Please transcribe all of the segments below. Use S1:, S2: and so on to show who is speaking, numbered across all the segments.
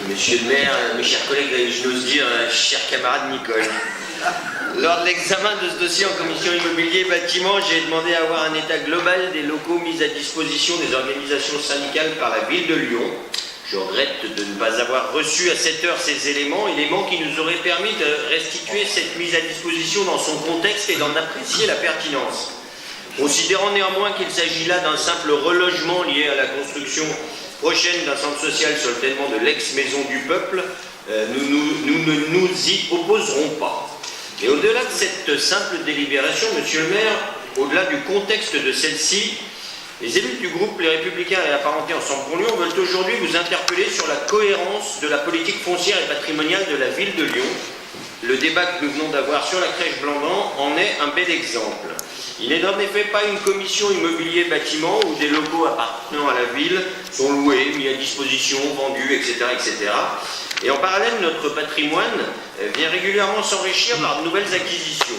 S1: Monsieur le maire, mes chers collègues, je n'ose dire, cher camarade Nicole. Lors de l'examen de ce dossier en commission immobilier et bâtiment, j'ai demandé à avoir un état global des locaux mis à disposition des organisations syndicales par la ville de Lyon. Je regrette de ne pas avoir reçu à cette heure ces éléments qui nous auraient permis de restituer cette mise à disposition dans son contexte et d'en apprécier la pertinence. Considérant néanmoins qu'il s'agit là d'un simple relogement lié à la construction prochaine d'un centre social sur le terrain de l'ex-maison du peuple, nous ne nous y opposerons pas. Mais au-delà de cette simple délibération, monsieur le maire, au-delà du contexte de celle-ci, les élus du groupe Les Républicains et apparentés Ensemble pour Lyon veulent aujourd'hui vous interpeller sur la cohérence de la politique foncière et patrimoniale de la ville de Lyon. Le débat que nous venons d'avoir sur la crèche Blandan en est un bel exemple. Il n'est en effet pas une commission immobilier bâtiment où des locaux appartenant à la ville sont loués, mis à disposition, vendus, etc., etc. Et en parallèle, notre patrimoine vient régulièrement s'enrichir par de nouvelles acquisitions.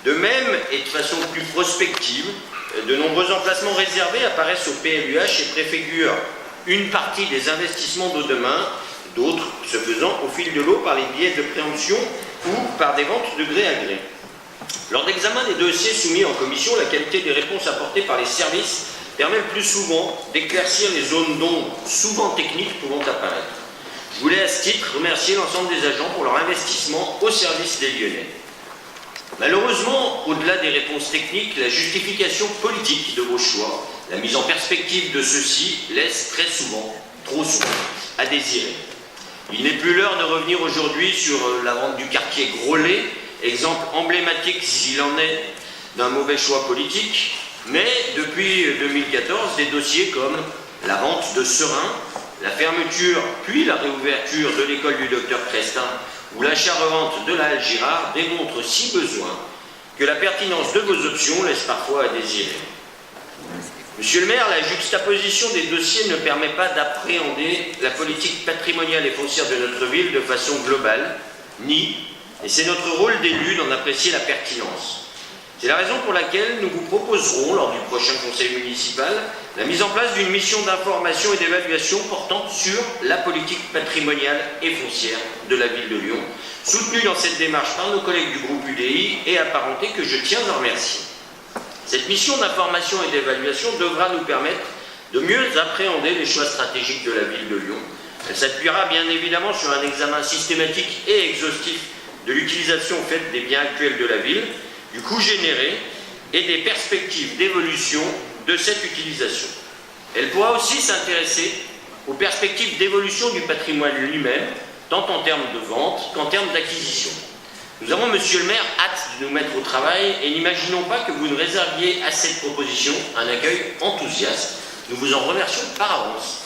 S1: De même, et de façon plus prospective, de nombreux emplacements réservés apparaissent au PLUH et préfigurent une partie des investissements de demain, d'autres se faisant au fil de l'eau par les billets de préemption ou par des ventes de gré à gré. Lors d'examen des dossiers soumis en commission, la qualité des réponses apportées par les services permet le plus souvent d'éclaircir les zones d'ombre, souvent techniques, pouvant apparaître. Je voulais à ce titre remercier l'ensemble des agents pour leur investissement au service des Lyonnais. Malheureusement, au-delà des réponses techniques, la justification politique de vos choix, la mise en perspective de ceux-ci laisse très souvent, trop souvent, à désirer. Il n'est plus l'heure de revenir aujourd'hui sur la vente du quartier Groslay, exemple emblématique s'il en est d'un mauvais choix politique, mais depuis 2014, des dossiers comme la vente de Serein, la fermeture puis la réouverture de l'école du docteur Crestin ou l'achat-revente de la Halle Girard démontrent si besoin que la pertinence de vos options laisse parfois à désirer. Monsieur le maire, la juxtaposition des dossiers ne permet pas d'appréhender la politique patrimoniale et foncière de notre ville de façon globale, et c'est notre rôle d'élu d'en apprécier la pertinence. C'est la raison pour laquelle nous vous proposerons, lors du prochain conseil municipal, la mise en place d'une mission d'information et d'évaluation portant sur la politique patrimoniale et foncière de la ville de Lyon, soutenue dans cette démarche par nos collègues du groupe UDI et apparentés que je tiens à remercier. Cette mission d'information et d'évaluation devra nous permettre de mieux appréhender les choix stratégiques de la ville de Lyon. Elle s'appuiera bien évidemment sur un examen systématique et exhaustif de l'utilisation faite des biens actuels de la ville, du coût généré et des perspectives d'évolution de cette utilisation. Elle pourra aussi s'intéresser aux perspectives d'évolution du patrimoine lui-même, tant en termes de vente qu'en termes d'acquisition. Nous avons, monsieur le maire, hâte de nous mettre au travail et n'imaginons pas que vous ne réserviez à cette proposition un accueil enthousiaste. Nous vous en remercions par avance.